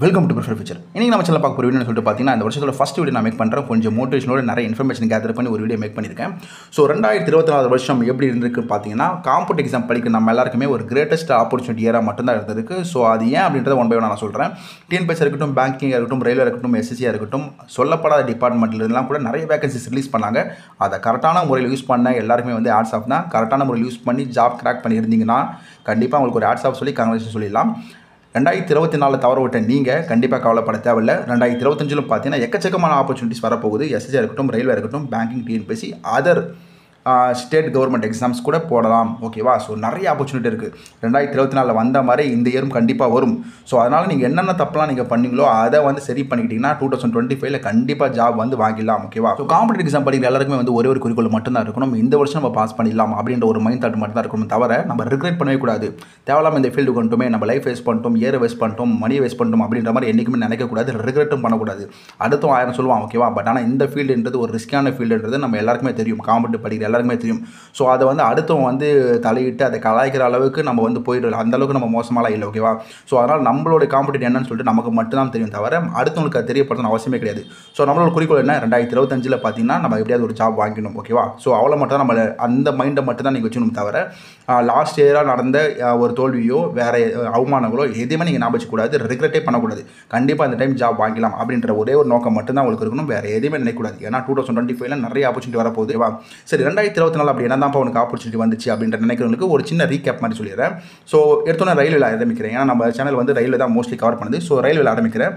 Welcome to prefer future. இன்னைக்கு நம்ம channel பார்க்க போகிற வீடியோன்னு சொல்லிட்டு பார்த்தீங்கன்னா, இந்த வருஷத்தோட ஃபஸ்ட் வீடியோ நான் மேக் பண்ணுறேன். கொஞ்சம் மோட்டிவேஷனோட நிறைய இன்ஃபர்மேஷன் கேதர் பண்ணி ஒரு வீடியோ மேக் பண்ணியிருக்கேன். ஸோ 2024 வருஷம் எப்படி இருந்திருக்கு பார்த்தீங்கன்னா, காம்படிட்டிவ் எக்ஸாம் படிக்க நம்ம எல்லாருக்குமே ஒரு கிரேட்டஸ்ட் ஆப்பர்ச்சுனிட்டி இயராக மட்டும்தான் இருந்திருக்கு. ஸோ அது ஏன் அப்படின்றத ஒன் பை ஒன் நான் சொல்கிறேன். டிஎன்பிஎஸ்சி இருக்கட்டும், பேங்கிங் இருக்கட்டும், ரயில்வே இருக்கட்டும், எஸ்எஸ்சியாக இருக்கட்டும், சொல்லப்படாத டிபார்ட்மெண்ட்லாம் கூட நிறைய வேகன்சிஸ் ரிலீஸ் பண்ணாங்க. அதை கரெக்டான முறையில் யூஸ் பண்ண எல்லாருக்குமே வந்து ஆட்ஸ் ஆஃப் தான். கரெக்டான முறையில் யூஸ் பண்ணி ஜாப் கிராக் பண்ணியிருந்தீங்கன்னா கண்டிப்பாக உங்களுக்கு ஒரு ஆட்ஸ் ஆஃப் சொல்லி காங்கிரஸ் சொல்லிடலாம். 2024 தவற விட்ட நீங்கள் கண்டிப்பாக கவலைப்பட தேவையில்லை. 2025 பார்த்தீங்கன்னா எக்கச்சக்கமான ஆப்பர்ச்சுனிட்டிஸ் வரப்போகுது. எஸ்எஸ்சி இருக்கட்டும், ரயில்வே இருக்கட்டும், banking, TNPSC, other state government exams கூட போடலாம். ஓகேவா? ஸோ நிறைய ஆப்பர்ச்சுனிட்டி இருக்குது. 2024 வந்த மாதிரி இந்த இயரும் கண்டிப்பாக வரும். ஸோ அதனால் நீங்கள் என்னென்ன தப்பெல்லாம் நீங்கள் பண்ணீங்களோ அதை வந்து சரி பண்ணிக்கிட்டிங்கன்னா 2025 கண்டிப்பாக ஜாப் வந்து வாங்கிடலாம். ஓகேவா? ஸோ காம்படிட்டிவ் எக்ஸாம் படிக்கிற எல்லாருக்குமே வந்து ஒரே ஒரு குறிக்கோள் மட்டும்தான் இருக்கணும். இந்த வருஷம் நம்ம பாஸ் பண்ணிடலாம் அப்படின்ற ஒரு மைண்ட் தாட் மட்டும் தான் இருக்கணும். தவிர நம்ம ரிக்ரெட் பண்ணவே கூடாது. தேவையில்லாமல் இந்த ஃபீல்டு கொண்டுமே நம்ம லைஃப் வேஸ்ட் பண்ணிட்டோம், இயரை வேஸ்ட் பண்ணிட்டோம், மணியை வேஸ்ட் பண்ணிட்டோம் அப்படின்ற மாதிரி என்றைக்குமே நினைக்கக்கூடாது. ரிக்ரெட்டும் பண்ணக்கூடாது. அடுத்தும் 1000 சொல்லுவான். ஓகேவா? பட் ஆனால் இந்த ஃபீல்டுன்றது ஒரு ரிஸ்கான ஃபீல்டுன்றது நம்ம எல்லாருக்குமே தெரியும். காம்படிட்டிவ் படிக்கிற எல்லாருக்குமே தெரியும். ஸோ அதை வந்து அடுத்தவங்க வந்து தலையிட்டு அதை கலாய்க்கிற அளவுக்கு நம்ம வந்து போயிடலாம். அந்த அளவுக்கு நம்ம மோசமாலாம் இல்லை. ஓகேவா? ஸோ அதனால் நம்மளோட காம்படிட்டிவ் என்னன்னு சொல்லிட்டு நமக்கு மட்டும்தான் தெரியும். தவிர அடுத்தவங்களுக்கு அது தெரியப்படுத்தணும் அவசியமே கிடையாது. ஸோ நம்மளோட குறிக்கோள் என்ன? 2025 பார்த்தீங்கன்னா நம்ம எப்படியாவது ஒரு ஜாப் வாங்கிக்கணும். ஓகேவா? ஸோ அவ்வளோ மட்டும் தான் நம்ம அந்த மைண்டை மட்டும் தான் நீங்கள் வச்சுக்கணும். தவிர லாஸ்ட் இயராக நடந்த ஒரு தோல்வியோ வேறு அவமானங்களோ எதுவுமே நீங்கள் ஞாபகம் வச்சுக்கூடாது. ரிக்ரெட்டே பண்ணக்கூடாது. கண்டிப்பாக இந்த டைம் ஜாப் வாங்கிக்கலாம் அப்படின்ற ஒரே ஒரு நோக்கம் மட்டும்தான் உங்களுக்கு இருக்கணும். வேறு எதுவுமே நினைக்கக்கூடாது. ஏன்னா 2025 நிறைய ஆப்பர்ச்சுனிட்டி வரப்போகுது. சரி, 2024 அப்படி என்ன தான் உனக்கு ஆப்பர்ச்சுனிட்டி வந்துச்சு அப்படின்ற நினைக்கிறவங்களுக்கு ஒரு சின்ன ரீகேப் மாதிரி சொல்லிடுறேன். ஸோ எடுத்தோன்னே ரயில்வேல ஆரம்பிக்கிறேன். ஏன்னா நம்ம சேனல் வந்து ரயில்வே தான் மோஸ்ட்லி கவர் பண்ணுது. ஸோ ரயில்வேல ஆரம்பிக்கிறேன்.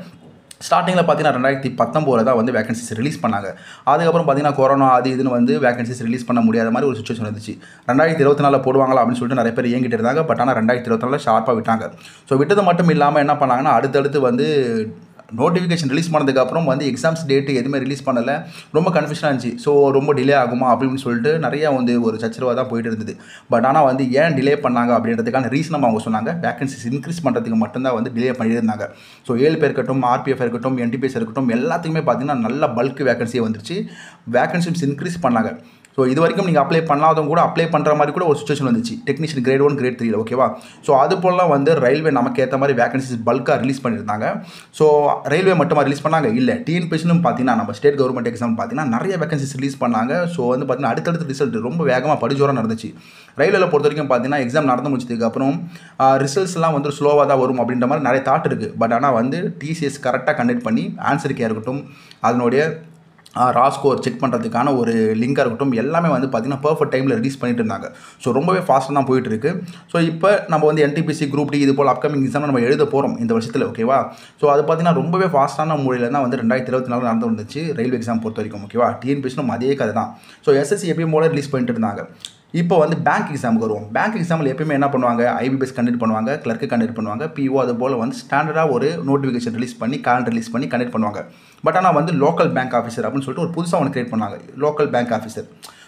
ஸ்டார்டிங்கில் பார்த்தீங்கன்னா 2019 தான் வந்து வேகன்சிஸ் ரிலீஸ் பண்ணாங்க. அதுக்கப்புறம் பார்த்தீங்கன்னா கொரோனா அது இதுன்னு வந்து வேகன்சிஸ் ரிலீஸ் பண்ண முடியாத மாதிரி ஒரு சுச்சுவேஷன் இருந்துச்சு. 2024 போடுவாங்களா அப்படின்னு சொல்லிட்டு நிறைய பேர் இயங்கிட்டு இருந்தாங்க. பட் ஆனால் 2024 ஷார்ப்பாக விட்டாங்க. ஸோ விட்டது மட்டும் இல்லாமல் என்ன பண்ணாங்கன்னா, அடுத்தடுத்து வந்து நோட்டிஃபிகேஷன் ரிலீஸ் பண்ணதுக்கப்புறம் வந்து எக்ஸாம்ஸ் டேட்டு எதுவுமே ரிலீஸ் பண்ணலை. ரொம்ப கன்ஃபியூஷனாக இருந்துச்சு. ஸோ ரொம்ப டிலே ஆகுமா அப்படின்னு சொல்லிட்டு நிறையா வந்து ஒரு சச்சரவாக தான் போயிட்டு இருந்தது. பட் ஆனால் வந்து ஏன் டிலே பண்ணாங்க அப்படின்றதுக்கான ரீசனும் அவங்க சொன்னாங்க. வேகன்சிஸ் இன்க்ரீஸ் பண்ணுறதுக்கு மட்டும்தான் வந்து டிலே பண்ணிட்டு இருந்தாங்க. ஸோ 7 பேர் இருக்கட்டும், ஆர்பிஎஃப் இருக்கட்டும், என்டிபிஎஸ் இருக்கட்டும், எல்லாத்துக்குமே பார்த்தீங்கன்னா நல்ல பல்க் வேகன்சியே வந்துருச்சு. வேகன்சிஸ் இன்க்ரீஸ் பண்ணாங்க. ஸோ இது வரைக்கும் நீங்கள் அப்ளை பண்ணாதவங்க கூட அப்ளை பண்ணுற மாதிரி கூட ஒரு சுச்சுவேஷன் வந்துச்சு. Technician grade 1 grade 3. ஓகேவா? ஸோ அது போலலாம் வந்து ரயில்வே நமக்கு ஏற்ற மாதிரி வேகன்சிஸ் பல்காக ரிலீஸ் பண்ணியிருந்தாங்க. ஸோ ரயில்வே மட்டுமா ரிலீஸ் பண்ணாங்க? இல்லை, டிஎன்பிஎஸ்சிலும் பார்த்தீங்கன்னா நம்ம ஸ்டேட் கவர்மெண்ட் எக்ஸாம் பார்த்தீங்கன்னா நிறைய வேகன்சிஸ் ரிலீஸ் பண்ணாங்க. ஸோ வந்து பார்த்தீங்கன்னா அடுத்தடுத்து ரிசல்ட் ரொம்ப வேகமாக படிச்சோராக நடந்துச்சு. ரயில்வேல பொறுத்த வரைக்கும் பார்த்தீங்கன்னா எக்ஸாம் நடந்து முடிச்சதுக்கப்புறம் ரிசல்ட்ஸ்லாம் வந்து ஸ்லோவாக தான் வரும் அப்படின்ற மாதிரி நிறைய தாட் இருக்குது. பட் ஆனால் வந்து டிசிஎஸ் கரெக்டாக கண்டக்ட் பண்ணி ஆன்சருக்கே இருக்கட்டும், அதனுடைய ரா ஸ்கோர் செக் பண்ணுறதுக்கான ஒரு லிங்காக இருக்கட்டும், எல்லாமே வந்து பார்த்திங்கன்னா பர்ஃபெக்ட் டைமில் ரிலீஸ் பண்ணிட்டு இருந்தாங்க. ஸோ ரொம்பவே ஃபாஸ்ட்டாக தான் போயிட்டுருக்கு. ஸோ இப்போ நம்ம வந்து என்டிபிசி குரூப் டி இது போல் அப்கமிங் எக்ஸாம் நம்ம எழுத போகிறோம் இந்த வருஷத்தில். ஓகேவா? ஸோ அது பார்த்திங்கன்னா ரொம்பவே ஃபாஸ்ட்டான முறையில் தான் வந்து 2024 நடந்து வந்துச்சு ரயில்வே எக்ஸாம் பொறுத்த வரைக்கும். ஓகேவா? டிஎன்பிஎஸ்சிலும் அதே கதை தான். ஸோ எஸ்எஸ்சி எப்பயும் போல ரிலீஸ் பண்ணிட்டு இருந்தாங்க. இப்போ வந்து பேங்க் எக்ஸாமுக்கு வருவோம். பேங்க் எக்ஸாமில் எப்பயுமே என்ன பண்ணுவாங்க? ஐபிபிஎஸ் கண்டக்ட் பண்ணுவாங்க, கிளர்க்கு கண்டக்ட் பண்ணுவாங்க, பிஓ அது போல் வந்து ஸ்டாண்டர்டாக ஒரு நோட்டிஃபிகேஷன் ரிலீஸ் பண்ணி கேலண்டர் ரிலீஸ் பண்ணி கண்டக்ட் பண்ணுவாங்க. பட் ஆனால் வந்து லோக்கல் பேங்க் ஆஃபீஸர் அப்படின்னு சொல்லிட்டு ஒரு புதுசாக ஒன்று கிரியேட் பண்ணாங்க, லோக்கல் பேங்க் ஆஃபீஸர்.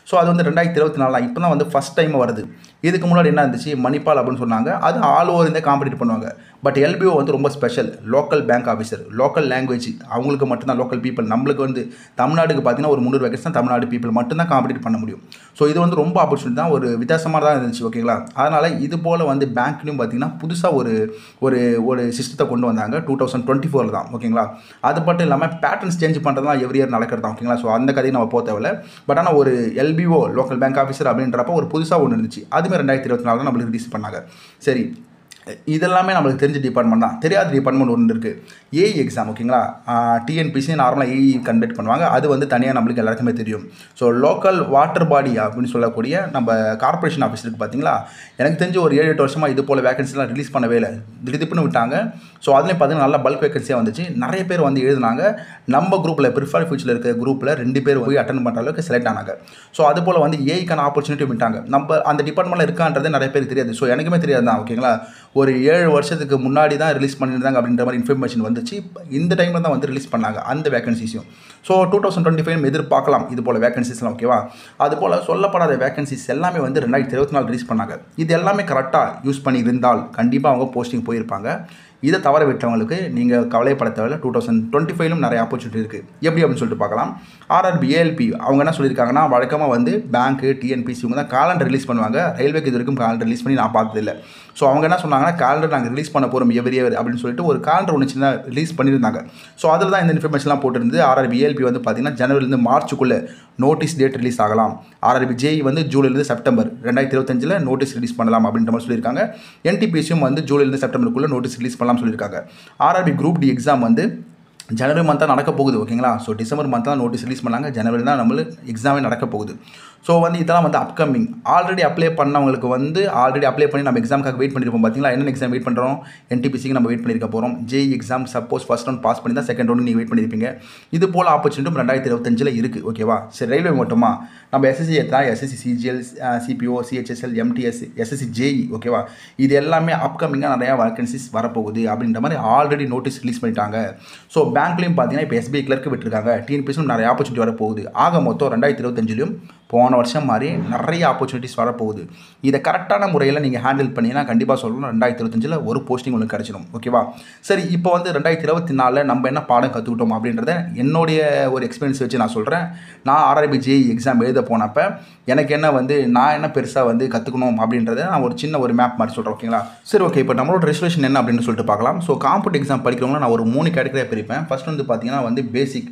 ஸோ அது வந்து 2024 இப்போ தான் வந்து ஃபஸ்ட் டைம் வருது. இதுக்கு முன்னாடி என்ன இருந்துச்சு? மணிப்பால் அப்படின்னு சொன்னாங்க. அது ஆல் ஓவர் இந்த காம்படிட் பண்ணுவாங்க. பட் எல்பிஓ வந்து ரொம்ப special. Local bank officer, local language, அவங்களுக்கு மட்டும்தான் லோக்கல் பீப்புள். நம்மளுக்கு வந்து தமிழ்நாடுக்கு பார்த்தீங்கன்னா ஒரு 300 வேகன்ஸ் தான் தமிழ்நாடு பீப்புள் மட்டும்தான் காம்படிட் பண்ண முடியும். ஸோ இது வந்து ரொம்ப ஆப்பர்ச்சுனிட்டி தான், ஒரு வித்தியாசமாக தான் இருந்துச்சு. ஓகேங்களா? அதனால் இது போல் வந்து பேங்க்லையும் பார்த்தீங்கன்னா புதுசாக ஒரு ஒரு சிஸ்டத்தை கொண்டு வந்தாங்க 2024 தான். ஓகேங்களா? அது மட்டும் இல்லாமல் பேட்டர்ன்ஸ் சேஞ்ச் பண்ணுறது தான் எவ்ரி இயர் நடக்கிறது தான். ஓகேங்களா? ஸோ அந்த கதையை நம்ம போக தேவையில்ல. பட் ஆனால் ஒரு எல்பிஓ லோக்கல் பேங்க் ஆஃபீஸர் அப்படின்றப்ப ஒரு புதுசாக ஒன்று இருந்துச்சு. அதுமாதிரி 2024 தான் நம்மளுக்கு ரிலீஸ் பண்ணாங்க. சரி, இதெல்லாமே நம்மளுக்கு தெரிஞ்ச டிபார்ட்மெண்ட் தான். தெரியாத டிபார்ட்மெண்ட் ஒன்று இருக்குது, ஏஇ எக்ஸாம். ஓகேங்களா? டிஎன்பிசி நார்மலாக ஏஇ கண்டக்ட் பண்ணுவாங்க. அது வந்து தனியாக நம்மளுக்கு எல்லாருக்குமே தெரியும். ஸோ லோக்கல் வாட்டர் பாடி அப்படின்னு சொல்லக்கூடிய நம்ம கார்பரேஷன் ஆஃபீஸ் இருக்குது பார்த்தீங்களா? எனக்கு தெரிஞ்சு ஒரு 7-8 வருஷமாக இது போல் வேகன்சிலாம் ரிலீஸ் பண்ணவே இல்லை. திடீர்னு விட்டாங்க. ஸோ அதுலேயும் பார்த்தீங்கன்னா நல்லா பல்க் வேகன்சியாக வந்துச்சு. நிறைய பேர் வந்து எழுதினாங்க. நம்ம குரூப்பில் ப்ரிஃபர் ஃபியூச்சரில் இருக்கிற குரூப்பில் 2 பேர் போய் அட்டன் பண்ணுற அளவுக்கு செலக்ட் ஆனாங்க. ஸோ அது போல் வந்து ஏஐக்கான ஆப்பர்ச்சுனிட்டி விட்டாங்க. நம்ம அந்த டிபார்ட்மெண்ட்டில் இருக்கான்றதே நிறைய பேருக்கு தெரியாது. ஸோ எனக்குமே தெரியாது தான். ஓகேங்களா? ஒரு 7 வருஷத்துக்கு முன்னாடி தான் ரிலீஸ் பண்ணியிருந்தாங்க அப்படின்ற மாதிரி இன்ஃபர்மேஷன் வந்துச்சு. இந்த டைமில் தான் வந்து ரிலீஸ் பண்ணாங்க அந்த வேகன்சிஸையும். ஸோ 2025 எதிர்பார்க்கலாம் இது போல் வேகன்சிஸ்லாம். ஓகேவா? அது போல் சொல்லப்படாத வேகன்சிஸ் எல்லாமே வந்து 2024 ரிலீஸ் பண்ணாங்க. இது எல்லாமே கரெக்டாக யூஸ் பண்ணி இருந்தால் கண்டிப்பாக அவங்க போஸ்டிங் போயிருப்பாங்க. இதை தவற விட்டவங்களுக்கு நீங்கள் கவலைப்பட தேவையில்ல. 2025லும் நிறைய ஆப்பர்ச்சுனிட்டி இருக்குது. எப்படி அப்படின்னு சொல்லிட்டு பார்க்கலாம். ஆர்ஆர்பி ஏஎல்பி அவங்க என்ன சொல்லியிருக்காங்கன்னா, வழக்கமாக வந்து பேங்க்கு டிஎன்பிசி இவங்க தான் காலண்டர் ரிலீஸ் பண்ணுவாங்க. ரயில்வேக்கு இது வரைக்கும் காலண்டர் ரிலீஸ் பண்ணி நான் பார்த்ததில்லை. ஸோ அவங்க என்ன சொன்னாங்கன்னா, காலண்டர் நாங்கள் ரிலீஸ் பண்ண போகிறோம் எவ்ரி இயர் அப்படின்னு சொல்லிட்டு ஒரு காலண்டர் ஒன்று சின்ன ரிலீஸ் பண்ணியிருந்தாங்க. ஸோ அதில் தான் இந்த இன்ஃபர்மேஷன்லாம் போட்டிருந்து. ஆர்ஆர்பி ஏஎல்பி வந்து பார்த்தீங்கன்னா ஜனவரிலேருந்து மார்ச்சுக்குள்ளே நோட்டீஸ் டேட் ரிலீஸ் ஆகலாம். ஆர்ஆர்பி ஜேஇ வந்து ஜூலைலேருந்து செப்டம்பர் 2025 நோட்டீஸ் ரிலீஸ் பண்ணலாம் அப்படின்ற மாதிரி சொல்லியிருக்காங்க. என்டிபிசியும் வந்து ஜூலைலேருந்து செப்டம்பருக்குள்ளே நோட்டீஸ் ரிலீஸ் பண்ணலாம்னு சொல்லியிருக்காங்க. ஆர்ஆர்பி குரூப் டி எக்ஸாம் வந்து ஜனவரி மந்த் தான் நடக்க போகுது. ஓகேங்களா. ஸோ டிசம்பர் மந்த் தான் நோட்டீஸ் ரிலீஸ் பண்ணாங்க. ஜனவரி தான் நம்மளுக்கு எக்ஸாமே நடக்க போகுது. ஸோ வந்து இதெல்லாம் வந்து அப்கமிங். ஆல்ரெடி அப்ளை பண்ணவங்களுக்கு வந்து ஆல்ரெடி அப்ளை பண்ணி நம்ம எக்ஸாமுக்காக வெயிட் பண்ணியிருப்போம். பார்த்தீங்களா, என்னென்ன எக்ஸாம் வெயிட் பண்ணுறோம். என்டிபிசிக்கு நம்ம வெயிட் பண்ணியிருக்க போகிறோம். JE exam suppose first round pass பண்ணி தான் செகண்ட் ரவுண்டு நீங்கள் வெயிட் பண்ணியிருப்பீங்க. இது போல் ஆப்பர்ச்சுனிட்டியும் 2025 இருக்குது. ஓகேவா. சரி, ரயில்வே மட்டுமா, நம்ம எஸ்எஸ்சி எடுத்தா SSC CGL, CPO, CHSL, MTS, SSC JE. ஓகேவா. இது எல்லாமே அப்கமிங்காக நிறையா வேகன்சிஸ் வரப்போகுது அப்படின்ற மாதிரி ஆல்ரெடி நோட்டீஸ் ரிலீஸ் பண்ணிட்டாங்க. ஸோ பேங்க்லேயும் பார்த்தீங்கன்னா இப்போ எஸ்பிஐ கிளர்க்கு விட்டுருக்காங்க. டிஎன்பிஎஸ்லும் நிறைய ஆப்பர்ச்சுனிட்டி வரப்போகுது. ஆக மொத்தம் 2025லையும் போன வருஷம் மாதிரி நிறைய ஆப்பர்ச்சுனிட்டிஸ் வரப்போகுது. இதை கரெக்டான முறையில் நீங்கள் ஹேண்டில் பண்ணிங்கன்னா கண்டிப்பாக சொல்லணும் 2025 ஒரு போஸ்டிங் உங்களுக்கு கிடச்சிடும். ஓகேவா. சரி, இப்போ வந்து 2024 நம்ம என்ன பாடம் கற்றுக்கிட்டோம் அப்படின்றத என்னுடைய ஒரு எக்ஸ்பீரியன்ஸ் வச்சு நான் சொல்கிறேன். நான் ஆர்ஆர்பி ஜேஇ எக்ஸாம் எழுத போனப்போ எனக்கு என்ன வந்து நான் என்ன பெருசாக வந்து கற்றுக்கணும் அப்படின்றத நான் ஒரு சின்ன ஒரு மேப் மாதிரி சொல்கிறேன். ஓகேங்களா. சரி, ஓகே. இப்போ நம்மளோட ரெசல்யூஷன் என்ன அப்படின்னு சொல்லிட்டு பார்க்கலாம். ஸோ காம்படிட்டிவ் எக்ஸாம் படிக்கிறவங்க நான் ஒரு 3 கேட்டகரியாக பிரிப்பேன். ஃபஸ்ட் வந்து பார்த்தீங்கன்னா வந்து பேசிக்,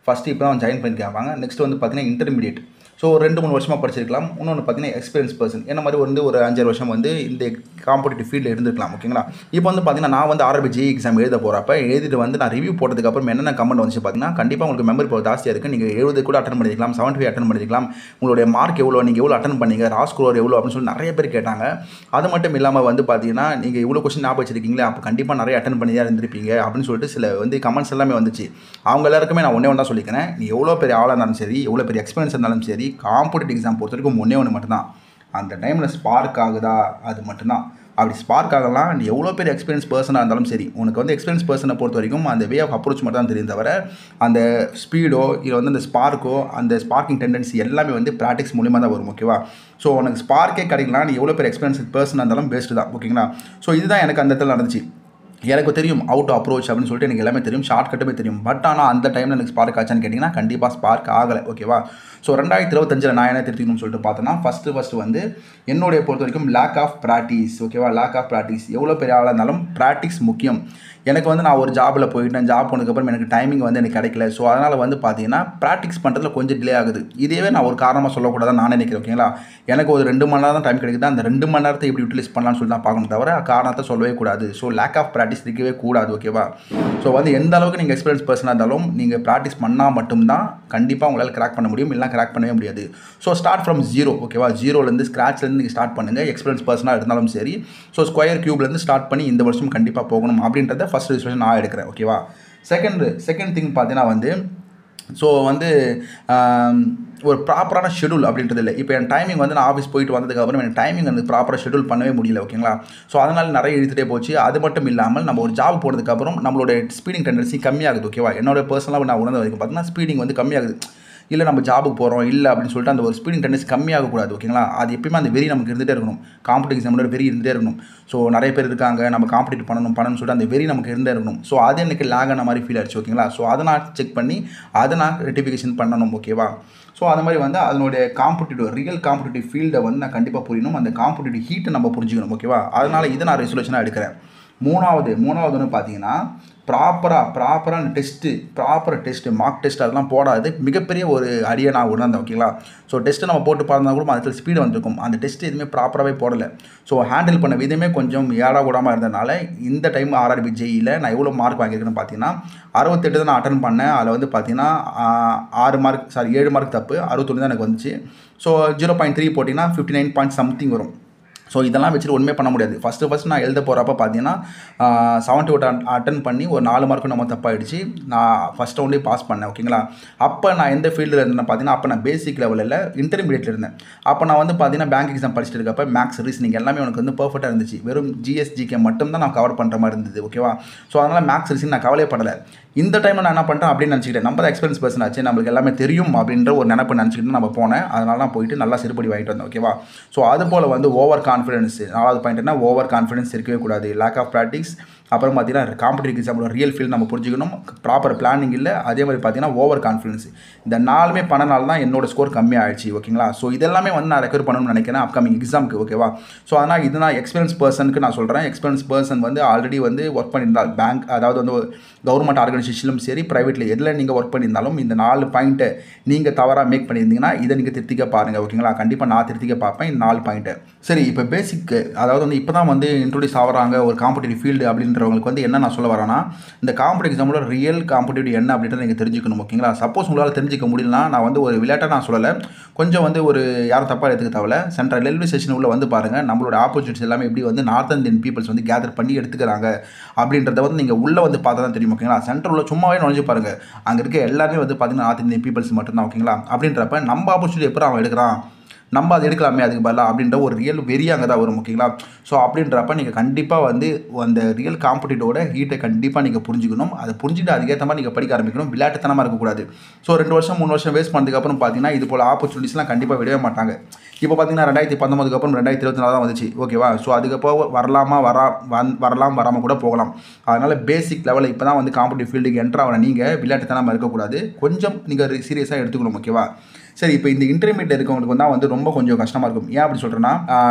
ஃபஸ்ட்டு இப்போ தான் ஜாயின் பண்ணிக்காங்க. நெக்ஸ்ட் வந்து பார்த்தீங்கன்னா இன்டர்மீடியட். ஸோ 2-3 வருஷமாக படிச்சிருக்கலாம். இன்னொன்று பார்த்தீங்கன்னா எக்ஸ்பீரியன்ஸ் பர்சன் என்ன மாதிரி வந்து ஒரு 5 வருஷம் வந்து இந்த காம்படிட்டிவ் ஃபீல்டில் இருந்துருக்கலாம். ஓகேங்களா. இப்போ வந்து பார்த்தீங்கன்னா நான் வந்து ஆர்ஆர்பி ஜேஇ எக்ஸாம் எழுத போகிறப்ப எழுதிட்டு வந்து நான் ரிவ்யூ போட்டதுக்கப்புறம் என்னென்ன கமெண்ட் வந்துச்சு பார்த்தீங்கன்னா, கண்டிப்பாக உங்களுக்கு மெமரி பவர் ஜாஸ்தியாக இருக்குது. நீங்கள் 70 கூட அட்டன் பண்ணிக்கலாம், 75 அட்டன் பண்ணிக்கலாம். உங்களுடைய மார்க் எவ்வளோ, நீங்கள் எவ்வளோ அட்டன் பண்ணீங்க, ராஸ் ஸ்கோர் எவ்வளோ அப்படின்னு சொல்லி நிறைய பேர் கேட்டாங்க. அது மட்டும் இல்லாமல் வந்து பார்த்தீங்கன்னா நீங்கள் இவ்வளோ கொஸ்டின் ஞாபகம் வச்சிருக்கீங்களே, அப்போ கண்டிப்பாக நிறைய அட்டன் பண்ணி தான் இருந்திருப்பீங்க அப்படின்னு சொல்லிட்டு சில வந்து கமெண்ட்ஸ் எல்லாமே வந்துச்சு. அவங்க எல்லாருக்குமே நான் ஒன்றே ஒன்றா சொல்லிக்கிறேன். நீ எவ்வளோ பெரிய ஆளாக இருந்தாலும் சரி, எவ்வளோ பெரிய எக்ஸ்பீரியன்ஸ் இருந்தாலும் சரி, காம்படிட்டிவ் எக்ஸாம் பொறுத்த வரைக்கும் ஒன்றே ஒன்று மட்டும்தான். அந்த டைமில் ஸ்பார்க் ஆகுதா அது மட்டும்தான். அப்படி ஸ்பார்க் ஆகலாம். நீ எவ்வளோ பெரிய எக்ஸ்பீரியன்ஸ் பர்சனாக இருந்தாலும் சரி, உனக்கு வந்து எக்ஸ்பீரியன்ஸ் பர்சனை பொறுத்த வரைக்கும் அந்த வே ஆஃப் அப்ரோச் மட்டும் தான் தெரியும் தவிர அந்த ஸ்பீடோ இல்லை வந்து அந்த ஸ்பார்க்கோ அந்த ஸ்பார்க்கிங் டெண்டன்சி எல்லாமே வந்து ப்ராக்டிக்ஸ் மூலிமா தான் வரும். ஓகேவா. ஸோ உனக்கு ஸ்பார்க்கே கிடைக்கலாம், நீ எவ்வளோ பெரிய எக்ஸ்பீரியன்ஸ் பர்சனாக இருந்தாலும் பெஸ்ட்டு தான். ஓகேங்களா. ஸோ இதுதான் எனக்கு அந்த இடத்துல நடந்துச்சு. எனக்கு தெரியும் அவுட் அப்ரோச் அப்படின்னு சொல்லிட்டு எனக்கு எல்லாமே தெரியும், ஷார்ட்கட்டுமே தெரியும். பட் ஆனால் அந்த டைமில் எனக்கு ஸ்பார்க் ஆச்சான்னு கேட்டிங்கன்னா கண்டிப்பாக ஸ்பார்க் ஆகலை. ஓகேவா. ஸோ 2025 நான் என்ன தெரிஞ்சுக்கணும்னு சொல்லிட்டு பார்த்தோன்னா, ஃபஸ்ட்டு வந்து என்னுடைய பொறுத்த வரைக்கும் லேக் ஆஃப் ப்ராக்டிஸ். ஓகேவா. Lack of practice. எவ்வளோ பெரிய ஆளாக இருந்தாலும் ப்ராக்டிஸ் முக்கியம். எனக்கு வந்து நான் ஒரு ஜாபில் போயிட்டேன். ஜாப் போனதுக்கப்புறம் எனக்கு டைமிங் வந்து எனக்கு கிடைக்கல. ஸோ அதனால் வந்து பார்த்தீங்கன்னா ப்ராக்டிஸ் பண்ணுறதுல கொஞ்சம் டிலே ஆகுது. இதே நான் ஒரு காரணமாக சொல்லக்கூடாதான் நான் நினைக்கிறேன். ஓகேங்களா. எனக்கு ஒரு 2 மணி நேரம் தான் டைம் கிடைக்குது. அந்த 2 மணி நேரத்தை எப்படி யூட்டிலைஸ் பண்ணலாம்னு சொல்லி தான் பார்க்கணும் தவிர காரணத்தை சொல்லவே கூடாது. ஸோ லேக் ஆஃப் ப்ராக்டிஸ் இருக்கவே கூடாது. ஓகேவா. ஸோ வந்து எந்த அளவுக்கு நீங்கள் எக்ஸ்பீரியன்ஸ் பர்சனாக இருந்தாலும் நீங்கள் ப்ராக்டிஸ் பண்ணால் மட்டும்தான் கண்டிப்பாக உங்களால் கிராக் பண்ண முடியும். இல்லைனா கிராக் பண்ணவே முடியாது. So start from zero. ஓகேவா. ஜீரோலேருந்து ஸ்க்ராட்ச்லேருந்து நீங்கள் ஸ்டார்ட் பண்ணுங்கள். எக்ஸ்பீரியன்ஸ் பர்சனாக இருந்தாலும் சரி. ஸோ ஸ்கொயர் கியூப்லேருந்து ஸ்டார்ட் பண்ணி இந்த வருஷம் கண்டிப்பாக போகணும் அப்படின்றத ஃபஸ்ட் டிசிஷன் நான் எடுக்கிறேன். ஓகேவா. செகண்ட் திங் பார்த்தீங்கன்னா வந்து ஸோ வந்து ஒரு ப்ராப்பரான ஷெடியூல் அப்படின்றது இல்லை. இப்போ என் டைமிங் வந்து நான் ஆஃபீஸ் போயிட்டு வந்ததுக்கப்புறம் எனக்கு டைமிங் வந்து ப்ராப்பராக ஷெடியூல் பண்ணவே முடியல. ஓகேங்களா. ஸோ அதனால் நிறைய இழுத்துட்டே போச்சு. அது மட்டும் இல்லாமல் நம்ம ஒரு ஜாப் போனதுக்கப்புறம் நம்மளோட ஸ்பீடிங் டெண்டன்சி கம்மியாகுது. ஓகேவா. என்னோட பர்சனலாக நான் உணர்ந்த வரைக்கும் பார்த்தீங்கன்னா ஸ்பீடிங் வந்து கம்மியாகுது. இல்லை நம்ம ஜாபுக்கு போகிறோம் இல்லை அப்படின்னு சொல்லிட்டு அந்த ஒரு ஸ்பீடிங் டெண்டன்சி கம்மியாகக்கூடாது. ஓகேங்களா. அது எப்பயுமே அந்த வெறி நமக்கு இருந்துகிட்டே இருக்கணும். காம்படிட்டிவ் எக்ஸாமோட வெறி இருந்துகிட்டே இருக்கணும். ஸோ நிறைய பேர் இருக்காங்க, நம்ம காம்படிட்டிவ் பண்ணணும்னு சொல்லிட்டு அந்த வெறி நமக்கு இருந்தே இருக்கணும். ஸோ அது எனக்கு லேக் ஆன மாதிரி ஃபீல் ஆச்சு. ஓகேங்களா. ஸோ அதை நான் செக் பண்ணி அதை நான் ரெட்டிஃபிகேஷன் பண்ணணும். ஓகேவா. ஸோ அது மாதிரி வந்து அதனுடைய ரியல் காம்படிட்டிவ் ஃபீல்டை வந்து நான் கண்டிப்பாக புரியணும். அந்த காம்படிட்டிவ் ஹீட்டை நம்ம புரிஞ்சுக்கணும். ஓகேவா. அதனால் இதை நான் ரெசல்யூஷனாக எடுக்கிறேன். மூணாவது பார்த்தீங்கன்னா ப்ராப்பரான டெஸ்ட்டு மார்க் டெஸ்ட் அதெல்லாம் போடாது மிகப்பெரிய ஒரு அடியை நான் உணர்ந்தேன். ஓகேங்களா. ஸோ டெஸ்ட்டு நம்ம போட்டு பார்த்தா கூட அதில் ஸ்பீடு வந்திருக்கும். அந்த டெஸ்ட்டு எதுவுமே ப்ராப்பராகவே போடலை. ஸோ ஹேண்டில் பண்ண விதமே கொஞ்சம் ஏடா கூடாமல் இருந்ததுனால இந்த டைம் ஆர்ஆர்பி ஜேஇயில் நான் எவ்வளோ மார்க் வாங்கியிருக்கேன்னு பார்த்தீங்கன்னா 68 தான் நான் அட்டன் பண்ணேன். அதில் வந்து பார்த்தீங்கன்னா 7 மார்க் தப்பு, 61 தான் எனக்கு வந்துச்சு. ஸோ 0.3 போட்டிங்கன்னா 59 சம்திங் வரும். ஸோ இதெல்லாம் வச்சுட்டு ஒன்றுமே பண்ண முடியாது. ஃபஸ்ட்டு நான் எழுத போகிறப்ப பார்த்தீங்கன்னா 78 அட்டன் பண்ணி ஒரு 4 மார்க்கும் நம்ம தப்பாகிடுச்சு. நான் ஃபஸ்ட் ரவுண்டே பாஸ் பண்ணேன். ஓகேங்களா. அப்போ நான் எந்த ஃபீல்டில் இருந்தேன் பார்த்தீங்கன்னா, அப்போ நான் பேசிக் லெவலில் இன்டர்மீடியட்டில் இருந்தேன். அப்போ நான் வந்து பார்த்தீங்கன்னா பேங்க் எக்ஸாம் படிச்சுட்டு இருக்கப்போ மேக்ஸ் ரீசனிங் எல்லாமே எனக்கு வந்து பர்ஃபெக்டாக இருந்துச்சு. வெறும் ஜிஎஸ்ஜிகே மட்டும் தான் நான் கவர் பண்ணுற மாதிரி இருந்தது. ஓகேவா. ஸோ அதனால் மேக்ஸ் ரீசனிங் நான் கவலைப்படலை. இந்த டைமில் நான் என்ன பண்ணுறேன் அப்படின்னு நினச்சிக்கிட்டேன். நம்ம தான் எக்ஸ்பீரியன்ஸ் பர்சன் ஆச்சு, நம்மளுக்கு எல்லாமே தெரியும் அப்படின்ற ஒரு நினைப்பு நினச்சிக்கிட்டு நம்ம போனேன். அதனால நான் போயிட்டு நல்லா சிறுபடி வாங்கிட்டு வந்தேன். ஓகேவா. ஸோ அது போல் வந்து ஓவர் கான்ஃபிடன்ஸ். 4வது பாயிண்ட் என்ன, ஓவர் கான்ஃபிடன்ஸ் இருக்கவே கூடாது. Lack of practice. அப்புறம் பார்த்தீங்கன்னா காம்படிட்டிவ் எக்ஸாமோட ரியல் ஃபீல் நம்ம புரிஞ்சுக்கணும். ப்ராப்பர் பிளானிங் இல்லை. அதே மாதிரி பார்த்தீங்கன்னா ஓவர் கான்ஃபிடன்ஸ். இந்த 4மே பண்ணனால தான் என்னோட ஸ்கோர் கம்மியாகிடுச்சு. ஓகேங்களா? ஸோ இதெல்லாமே வந்து நான் ரெக்கவர் பண்ணணும்னு நினைக்கிறேன் அப்கமிங் எக்ஸாமுக்கு. ஓகேவா? ஸோ அதனால் இது நான் எக்ஸ்பீரியன்ஸ் பர்சனுக்கு நான் சொல்கிறேன். எக்ஸ்பீரியன்ஸ் பர்சன் வந்து ஆல்ரெடி வந்து ஒர்க் பண்ணியிருந்தால் பேங்க், அதாவது வந்து கவர்மெண்ட் ஆர்கனைசேஷனும் சரி ப்ரைவேட்டில் எதில் நீங்கள் ஒர்க் பண்ணியிருந்தாலும் இந்த 4 பாயிண்ட்டை நீங்கள் தவறாக மேக் பண்ணியிருந்தீங்கன்னா இதை நீங்கள் திருத்திக்க பாருங்கள். ஓகேங்களா? கண்டிப்பாக நான் திருத்திக்க பார்ப்பேன் இந்த 4 பாயிண்ட்டை. சரி, இப்போ பேசிக், அதாவது வந்து இப்போ தான் வந்து இன்ட்ரோடியூஸ் ஆகிறாங்க ஒரு காம்படிட்டிவ் ஃபீல்டு அப்படின்றவங்களுக்கு வந்து என்ன நான் சொல்ல வரேன்னா, இந்த காம்படிட்டிவ் எக்ஸாமோட ரியல் காம்படிட்டிவ் என்ன அப்படின்றத நீங்கள் தெரிஞ்சுக்கணும். ஓகேங்களா? சப்போஸ் உங்களால் தெரிஞ்சிக்க முடியலனா, நான் வந்து ஒரு விளையாட்டாக நான் சொல்லலை, கொஞ்சம் வந்து ஒரு யாரும் தப்பாக எடுத்துக்க தேவையில்ல. சென்ட்ரல் ரயில்வே ஸ்டேஷன் உள்ள வந்து பாருங்கள், நம்மளோட ஆப்பர்ச்சுனிட்டிஸ் எல்லாமே எப்படி வந்து நார்த் இந்தியன் பீப்புள்ஸ் வந்து கேதர் பண்ணி எடுத்துக்கிறாங்க அப்படின்றத வந்து நீங்கள் உள்ளே வந்து பார்த்தா தான் தெரியும். ஓகேங்களா? சென்ட்ரல் உள்ள சும்மாவே நுழைஞ்சு பாருங்கள், அங்கே இருக்க எல்லாருமே வந்து பார்த்தீங்கன்னா நார்த் இந்தியன் பீப்புள்ஸ் மட்டும்தான். ஓகேங்களா? அப்படின்றப்ப நம்ம ஆப்பர்ச்சுனிட்டி எப்படி அவன் எடுக்கிறான், நம்ம அதை எடுக்கலாமே அதுக்கு பதிலாக அப்படின்ற ஒரு ரியல் வெறி அங்கே தான் வரும். ஓகேங்களா? ஸோ அப்படின்றப்ப நீங்கள் கண்டிப்பாக வந்து அந்த ரியல் காம்படிட்டோட ஹீட்டை கண்டிப்பாக நீங்கள் புரிஞ்சுக்கணும். அதை புரிஞ்சுட்டு அதுக்கேற்ற மாதிரி நீங்கள் படிக்க ஆரம்பிக்கணும். விளையாட்டுத்தனமாக இருக்கக்கூடாது. ஸோ 2 வருஷம் 3 வருஷம் வேஸ்ட் பண்ணதுக்கப்புறம் பார்த்தீங்கன்னா இது போல் ஆப்பர்ச்சுனிட்டிஸ்லாம் கண்டிப்பாக விடவே மாட்டாங்க. இப்போ பார்த்தீங்கன்னா 2019 அப்புறம் 2024 தான் வந்துச்சு. ஓகேவா? ஸோ அதுக்கப்புறம் வரலாம் வராமல் கூட போகலாம். அதனால் பேசிக் லெவலில் இப்போ தான் வந்து காம்படிட்டிவ் ஃபீல்டுக்கு என்ட்ரு ஆகிற நீங்கள் விளையாட்டுத்தனமாக இருக்கக்கூடாது. கொஞ்சம் நீங்கள் சீரியஸாக எடுத்துக்கணும். ஓகேவா? சரி, இப்போ இந்த இன்டர்மீடியட் இருக்கவங்களுக்கு தான் வந்து ரொம்ப கொஞ்சம் கஷ்டமாக இருக்கும். ஏன் அப்படி சொல்கிறேன்னா,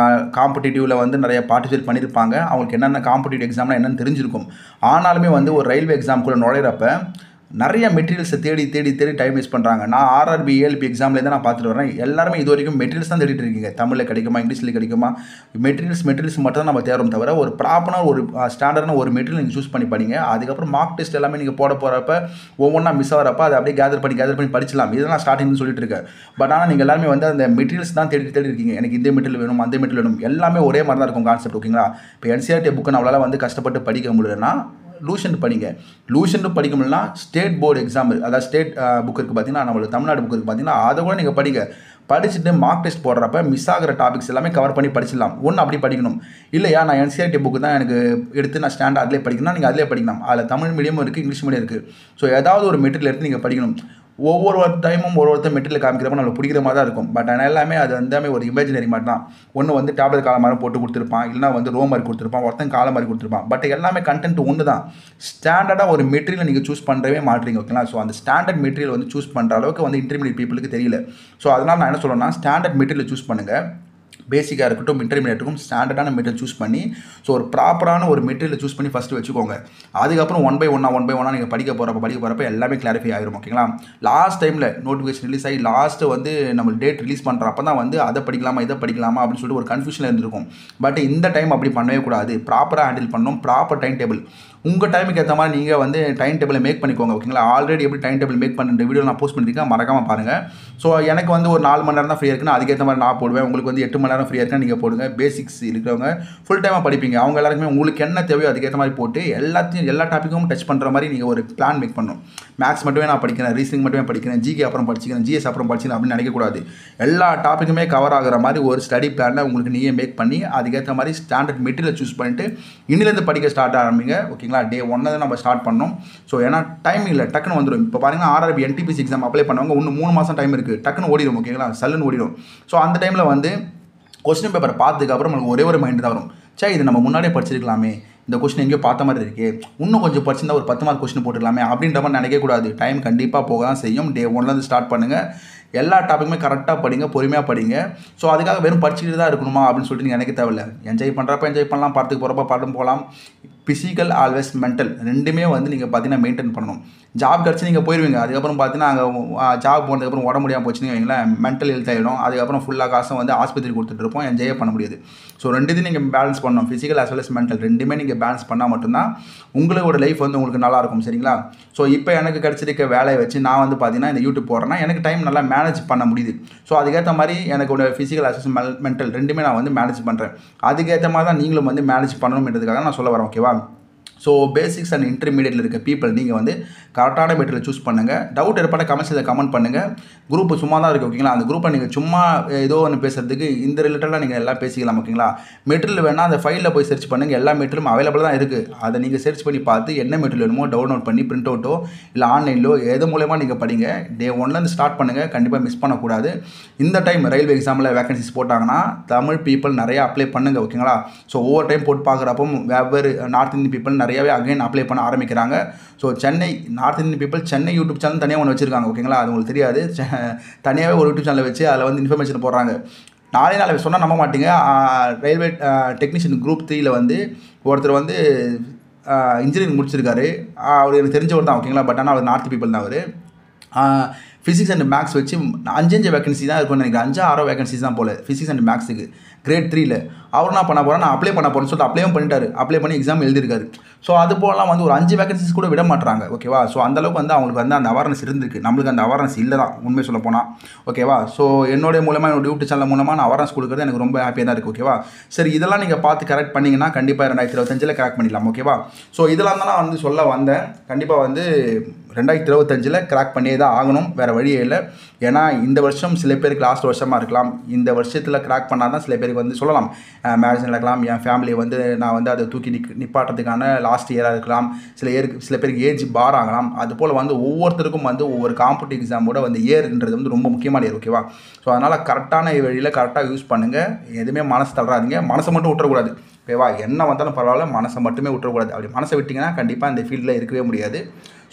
காம்படிட்டிவில் வந்து நிறைய பார்ட்டிசிபேட் பண்ணியிருப்பாங்க. அவங்களுக்கு என்னென்ன காம்படிட்டிவ் எக்ஸாம்னா என்னென்னு தெரிஞ்சிருக்கும். ஆனாலுமே வந்து ஒரு ரயில்வே எக்ஸாமுக்குள்ளே நுழையிறப்ப நிறைய மெட்டீரியல்ஸை தேடி டைம் வேஸ்ட் பண்ணுறாங்க. நான் ஆர்ஆர்பி ஏஎல்பி எக்ஸாம்லேருந்து நான் பார்த்துட்டு வரேன். எல்லாருமே இது வரைக்கும் மெட்டீரியல்ஸ் தான் தேடிட்டு இருக்கீங்க. தமிழில் கிடைக்குமா, இங்கிலீஷில் கிடைக்குமா, மெட்டீரியல்ஸ் மட்டும் தான் நம்ம தேடுறோம் தவிர ஒரு ப்ராப்பரான ஒரு ஸ்டாண்டர்டான ஒரு மெட்டீரியல் நீங்கள் சூஸ் பண்ணி படிங்க. அதுக்கப்புறம் மார்க் டெஸ்ட் எல்லாமே நீங்கள் போட போகிறப்ப ஒவ்வொன்றா மிஸ் ஆகிறப்ப அதை அப்படியே கேதர் பண்ணி படிச்சலாம். இதெல்லாம் ஸ்டார்டிங்னு சொல்லிட்டு இருக்கேன். பட் ஆனால் நீங்கள் எல்லாருமே வந்து அந்த மெட்டீரியல்ஸ் தான் தேடி இருக்கீங்க. எனக்கு இந்த மெட்டீரியல் வேணும், அந்த மெட்டீரியல் வேணும், எல்லாமே ஒரே மாதிரி தான் இருக்கும் கான்செப்ட். ஓகேங்களா? இப்போ என்சிஆர்டி புக்கு நம்மளால் வந்து கஷ்டப்பட்டு படிக்க முடியலன்னா லூஷன் படிங்க. லூஷன் படிக்க முடியலனா ஸ்டேட் போர்டு எக்ஸாம், அதாவது ஸ்டேட் புக் இருக்குது பார்த்தீங்கன்னா, நம்மளுக்கு தமிழ்நாடு புக் இருக்குது பார்த்தீங்கன்னா, அதை கூட நீங்கள் படிச்சுட்டு மார்க் டெஸ்ட் போடுறப்ப மிஸ் ஆகிற டாபிக்ஸ் எல்லாமே கவர் பண்ணி படிச்சிடலாம். ஒன்று அப்படி படிக்கணும். இல்லையா, நான் என்சிஆர்டி புக்கு தான் எனக்கு எடுத்து நான் ஸ்டாண்டர்ட் அதிலே படிக்கணும், நீங்கள் அதிலே படிக்கலாம். அதில் தமிழ் மீடியமும் இருக்குது, இங்கிலீஷ் மீடியம் இருக்குது. ஸோ ஏதாவது ஒரு மெட்டீரியல் எடுத்து நீங்கள் படிக்கணும். ஒவ்வொரு டைமும் ஒருத்தர் மெட்டீரியல் காமிக்கிறப்ப நம்மளுக்கு பிடிக்கிற மாதிரி தான் இருக்கும். பட் ஆனால் எல்லாமே அது எல்லாமே ஒரு இமேஜினரி மாதிரி தான். ஒன்று வந்து டேப்லெட் கால மாதிரி போட்டு கொடுத்துருப்பான், இல்லைனா வந்து ரோ மாதிரி கொடுத்துருப்பான், ஒருத்தன் கால மாதிரி கொடுத்துருப்பான். பட் எல்லாமே கண்டென்ட் ஒன்று தான். ஸ்டாண்டர்டாக ஒரு மெட்டீரியல் நீங்கள் சூஸ் பண்ணுறவே மாட்டீங்க. ஓகேங்களா? ஸோ அந்த ஸ்டாண்டர்ட் மெட்டீரியல் வந்து சூஸ் பண்ணுற அளவுக்கு வந்து இன்டர்மீடியட் பீப்புளுக்கு தெரியல. ஸோ அதனால் நான் என்ன சொல்கிறேன்னா, ஸ்டாண்டர்ட் மெட்டீரியல் சூஸ் பண்ணுங்கள். பேசிக்காக இருக்கட்டும், இன்டர்மீடியட்டுக்கும் ஸ்டாண்டர்டான மெட்டீரியல் சூஸ் பண்ணி, ஸோ ஒரு ப்ராப்பரான ஒரு மெட்டீரியல் சூஸ் பண்ணி ஃபஸ்ட்டு வச்சுக்கோங்க. அதுக்கப்புறம் ஒன் பை ஒன்னாக நீங்கள் படிக்க போகிறப்ப எல்லாமே கிளாரிஃபை ஆகிரும். ஓகேங்களா? லாஸ்ட் டைமில் நோட்டிஃபிகேஷன் ரிலீஸ் ஆகி லாஸ்ட்டு வந்து நம்ம டேட் ரிலீஸ் பண்ணுறப்ப தான் வந்து அதை படிக்கலாமா இதை படிக்கலாமா அப்படின்னு சொல்லிட்டு ஒரு கன்ஃபியூஷனில் இருந்திருக்கும். பட் இந்த டைம் அப்படி பண்ணவே கூடாது. ப்ராப்பராக ஹேண்டில் பண்ணணும். ப்ராப்பர் டைம் டேபிள் உங்கள் டைமுக்கு ஏற்ற மாதிரி நீங்கள் வந்து டைம் டேபிளை மேக் பண்ணிக்கோங்க. ஓகேங்களா? ஆல்ரெடி எப்படி டைம் டேபிள் மேக் பண்ணுற வீடியோ நான் போஸ்ட் பண்ணியிருக்கேன், மறக்காமல் பாருங்கள். ஸோ எனக்கு வந்து ஒரு 4 மணி நேரம் தான் ஃப்ரீயாக இருக்குன்னா அதுக்கேற்ற மாதிரி நான் போடுவேன். உங்களுக்கு வந்து 8 மணி நேரம் ஃப்ரீயாக இருக்குன்னா நீங்கள் போடுங்க. பேசிக்ஸ் இருக்கிறவங்க ஃபுல் டைமாக படிப்பீங்க. அவங்க எல்லாருக்குமே உங்களுக்கு என்ன தேவையோ அதுக்கேற்ற மாதிரி போட்டு எல்லா டாப்பிக்கும் டச் பண்ணுற மாதிரி நீங்கள் ஒரு பிளான் மேக் பண்ணணும். மேக்ஸ் மட்டுமே நான் படிக்கிறேன், ரீசனிங் மட்டுமே படிக்கிறேன், ஜிகே அப்புறம் படிச்சிக்கிறேன், ஜிஎஸ் அப்புறம் படிச்சிக்கிறேன் அப்படின்னு நினைக்கக்கூடாது. எல்லா டாப்பிக்குமே கவர் ஆகிற மாதிரி ஒரு ஸ்டடி பிளானை உங்களுக்கு நீங்கள் மேக் பண்ணி அதுக்கேற்ற மாதிரி ஸ்டாண்டர்ட் மெட்டீரியல் சூஸ் பண்ணிட்டு இன்னிலேருந்து படிக்க ஸ்டார்ட் ஆரம்பிங்க. ஓகேங்களா? டே 1 நம்ம ஸ்டார்ட் பண்ணோம். ஸோ ஏன்னா டைம் இல்லை, டக்குன்னு வந்துடும். இப்போ பாருங்கன்னா ஆர்ஆர்பி NTPC எக்ஸாம் அப்ளை பண்ணவங்க இன்னும் 3 மாதம் டைம் இருக்குது, டக்குன்னு ஓடிடும். ஓகேங்களா? சல்லுன்னு ஓடிடும். ஸோ அந்த டைமில் வந்து கொஸ்டின் பேப்பரை பார்த்ததுக்கப்புறம் நமக்கு ஒரே ஒரு மைண்ட் தான் வரும், இது நம்ம முன்னாடியே படிச்சிருக்கலாமே, இந்த கொஸ்டின் எங்கேயோ பார்த்த மாதிரி இருக்கே, இன்னும் கொஞ்சம் படிச்சிருந்தா ஒரு 10 மார்க் கொஸ்டின் போட்டுக்கலாமே அப்படின்ற மாதிரி நினைக்கக்கூடாது. டைம் கண்டிப்பாக போக தான் செய்யும். டே 1 ஸ்டார்ட் பண்ணுங்கள். எல்லா டாப்பிக்குமே கரெக்டாக படிங்க, பொறுமையாக படிங்க. ஸோ அதுக்காக வெறும் படிச்சுட்டு தான் இருக்கணுமா அப்படின்னு சொல்லிட்டு நீங்கள் நினைக்க தேவையில்லை. என்ஜாய் பண்ணுறப்ப என்ஜாய் பண்ணலாம், படத்துக்கு போகிறப்ப படம் போகலாம். ஃபிசிக்கல் ஆல்வேஸ் மென்டல் ரெண்டுமே வந்து நீங்கள் பார்த்தீங்கன்னா மெயின்டைன் பண்ணணும். ஜாப் கிடச்சி நீங்கள் போயிடுவீங்க. அதுக்கப்புறம் பார்த்தீங்கன்னா அங்கே ஜாப் போனதுக்கப்புறம் உடம்பு முடியாமல் போச்சுன்னு வைங்களேன், மென்டல் ஹெல்த் ஆகிடும். அதுக்கப்புறம் ஃபுல்லாக காசும் வந்து ஆஸ்பத்திரி கொடுத்துட்டு இருப்போம், என்ஜாயே பண்ண முடியாது. ஸோ ரெண்டுத்தையும் நீங்கள் பேலன்ஸ் பண்ணணும். Physical as well as mental ரெண்டுமே நீங்கள் பேலன்ஸ் பண்ணால் மட்டும்தான் உங்களோட லைஃப் வந்து உங்களுக்கு நல்லாயிருக்கும். சரிங்களா? ஸோ இப்போ எனக்கு கிடச்சிருக்க வேலையை வச்சு நான் வந்து பார்த்தீங்கன்னா இந்த யூடியூப் போடுறேன்னா எனக்கு டைம் நல்லா மேனேஜ் பண்ண முடியுது. ஸோ அதுக்கேற்ற மாதிரி எனக்கு ஒரு ஃபிசிக்கல் ஆஸ் வெல் மென்டல் ரெண்டுமே நான் வந்து மேனேஜ் பண்ணுறேன். அதுக்கேற்ற மாதிரி தான் நீங்களும் வந்து மேனேஜ் பண்ணணுன்றதுக்காக நான் சொல்ல வரேன். ஓகேவா? ஸோ பேசிக்ஸ் அண்ட் இன்டர்மீடியட்டில் இருக்க பீப்பிள் நீங்கள் வந்து கரெக்டான மெட்டீரியல் சூஸ் பண்ணுங்கள். டவுட் ஏற்பட்ட கமெண்ட்ஸில் கமெண்ட் பண்ணுங்கள். குரூப் சும்மா தான் இருக்குது ஓகேங்களா. அந்த குரூப்பை நீங்கள் சும்மா ஏதோ ஒன்று பேசுறதுக்கு இந்த ரிலேட்டடாக நீங்கள் எல்லாம் பேசிக்கலாம் ஓகேங்களா. மெட்டீரியல் வேணால் அந்த ஃபைலில் போய் சர்ச் பண்ணுங்கள். எல்லா மெட்டீரியலும் அவைலபிள் தான் இருக்குது. அதை நீங்கள் சர்ச் பண்ணி பார்த்து என்ன மெட்டீரியல் வேணுமோ டவுன்லோட் பண்ணி பிரிண்ட் அவுட்டோ இல்லை ஆன்லைனிலோ எது மூலயமா நீங்கள் படிங்க. டே 1லேருந்து ஸ்டார்ட் பண்ணுங்கள். கண்டிப்பாக மிஸ் பண்ணக்கூடாது. இந்த டைம் ரயில்வே எக்ஸாமில் வேகன்சிஸ் போட்டாங்கன்னா தமிழ் பீப்புள் நிறையா அப்ளை பண்ணுங்கள் ஓகேங்களா. ஸோ ஒவ்வொரு டைம் போட்டு பார்க்குறப்போ வெவ்வேறு நார்த் இந்தியன் பீப்புள் நிறையாவே அகைன் அப்ளை பண்ண ஆரம்பிக்கிறாங்க. So Chennai north Indian people Chennai YouTube channel தனியாக ஒன்று வச்சுருக்காங்க ஓகேங்களா. அது உங்களுக்கு தெரியாது. தனியாகவே ஒரு யூடியூப் சேனலை வச்சு அதில் வந்து இன்ஃபர்மேஷன் போடுறாங்க. நாளை சொன்னால் நம்ப மாட்டீங்க. ரயில்வே டெக்னீஷியன் குரூப் 3ல் வந்து ஒருத்தர் வந்து இன்ஜினியரிங் முடிச்சிருக்காரு. அவர் எனக்கு தெரிஞ்சவர் தான் ஓகேங்களா. பட் ஆனால் அவர் நார்த் பீப்புள் தான். அவர் ஃபிசிக்ஸ் அண்ட் மேக்ஸ் வச்சு 5 வேகன்சி தான் இருக்கும்னு நினைக்கிறேன். 5-6 வேகன்சிஸ் தான் போல் ஃபிசிக்ஸ் அண்ட் மேக்ஸுக்கு கிரேட் 3ல். அவர் என்ன பண்ண போகிறேன், நான் அப்ளை பண்ண போகிறேன்னு சொல்லிட்டு அப்ளையும் பண்ணிட்டாரு. அப்ளை பண்ணி எக்ஸாம் எழுதிருக்காரு. ஸோ அது போலாம் வந்து ஒரு 5 வேகன்சிஸ் கூட விட மாட்டுறாங்க ஓகேவா. ஸோ அந்தளவுக்கு வந்து அவங்களுக்கு வந்து அந்த அவேர்னஸ் இருந்திருக்கு. நம்மளுக்கு அந்த அவேர்னஸ் இல்லை தான் உண்மை சொல்ல போனால் ஓகேவா. ஸோ என்னோட மூலமாக என்னோட யூடியூப் சேனல் மூலமாக நான் அவேர்னஸ் கொடுக்குறது எனக்கு ரொம்ப ஹாப்பியாக தான் இருக்குது ஓகேவா. சரி, இதெல்லாம் நீங்கள் பார்த்து கரெக்ட் பண்ணிங்கன்னா கண்டிப்பாக 2025 கிராக் பண்ணிடலாம் ஓகேவா. ஸோ இதெல்லாம் தான் நான் வந்து சொல்ல வந்தேன். கண்டிப்பாக வந்து 2025 கிராக் பண்ணியே தான் ஆகணும், வேறு வழியே இல்லை. ஏன்னா இந்த வருஷம் சில பேருக்கு லாஸ்ட் வருஷமாக இருக்கலாம். இந்த வருஷத்தில் கிராக் பண்ணால் தான் சில பேருக்கு வந்து சொல்லலாம் மேரேஜ் நடக்கலாம். என் ஃபேமிலியை வந்து நான் வந்து அதை தூக்கி நிப்பாட்டுறதுக்கான லாஸ்ட் இயராக இருக்கலாம். சில பேருக்கு ஏஜ் பார் ஆகலாம். அதுபோல் வந்து ஒவ்வொருத்தருக்கும் வந்து ஒவ்வொரு காம்படிட்டிவ் எக்ஸாமோட வந்து இயர்ன்றது வந்து ரொம்ப முக்கியமான இயர் ஓகேவா. ஸோ அதனால் கரெக்டான வழியில் கரெக்டாக யூஸ் பண்ணுங்கள். எதுவுமே மனசு தள்ளாதீங்க. மனசை மட்டும் விட்டுறக்கூடாது ஓகேவா. என்ன வந்தாலும் பரவாயில்ல, மனசை மட்டுமே விட்டுறக்கூடாது. அப்படி மனசை விட்டிங்கன்னா கண்டிப்பாக இந்த ஃபீல்டில் இருக்கவே முடியாது.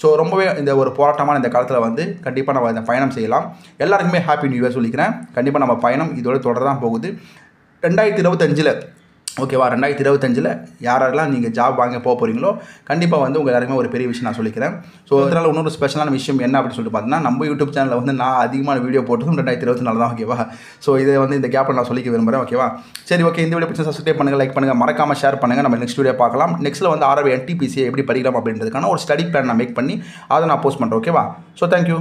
ஸோ ரொம்பவே இந்த ஒரு போராட்டமான இந்த காலத்தில் வந்து கண்டிப்பாக நம்ம இந்த பயணம் செய்யலாம். எல்லாருக்குமே ஹாப்பி நியூ இயர் சொல்லிக்கிறேன். கண்டிப்பாக நம்ம பயணம் இதோட தொடர தான் போகுது 2025 ஓகேவா. 2025 யாரெல்லாம் நீங்கள் ஜாப் வாங்க போக போகிறீங்களோ கண்டிப்பாக வந்து உங்கள் எல்லாருக்குமே ஒரு பெரிய விஷயம் நான் சொல்லிக்கிறேன். ஸோ இதனால் இன்னொரு ஸ்பெஷலான விஷயம் என்ன அப்படின்னு சொல்லிட்டு பார்த்தீங்கன்னா, நம்ம யூடியூப் சேனலில் வந்து நான் அதிகமான வீடியோ போட்டதும் 2024 தான் ஓகேவா. ஸோ இதை வந்து இந்த கேப்பில் நான் சொல்லிக்க விரும்புகிறேன் ஓகேவா. சரி ஓகே, இந்த வீடியோ பிடிச்சா சப்ஸ்கிரைப் பண்ணுங்கள், லைக் பண்ணுங்கள், மறக்காமல் ஷேர் பண்ணுங்கள். நம்ம நெக்ஸ்ட் வீடியோ பார்க்கலாம். நெக்ஸ்ட்டில் வந்து RRB NTPC எப்படி படிக்கலாம் அப்படின்றதுக்கான ஒரு ஸ்டடி பிளான் நான் மேக் பண்ணி அதை நான் போஸ்ட் பண்ணுறேன் ஓகேவா. So thank you.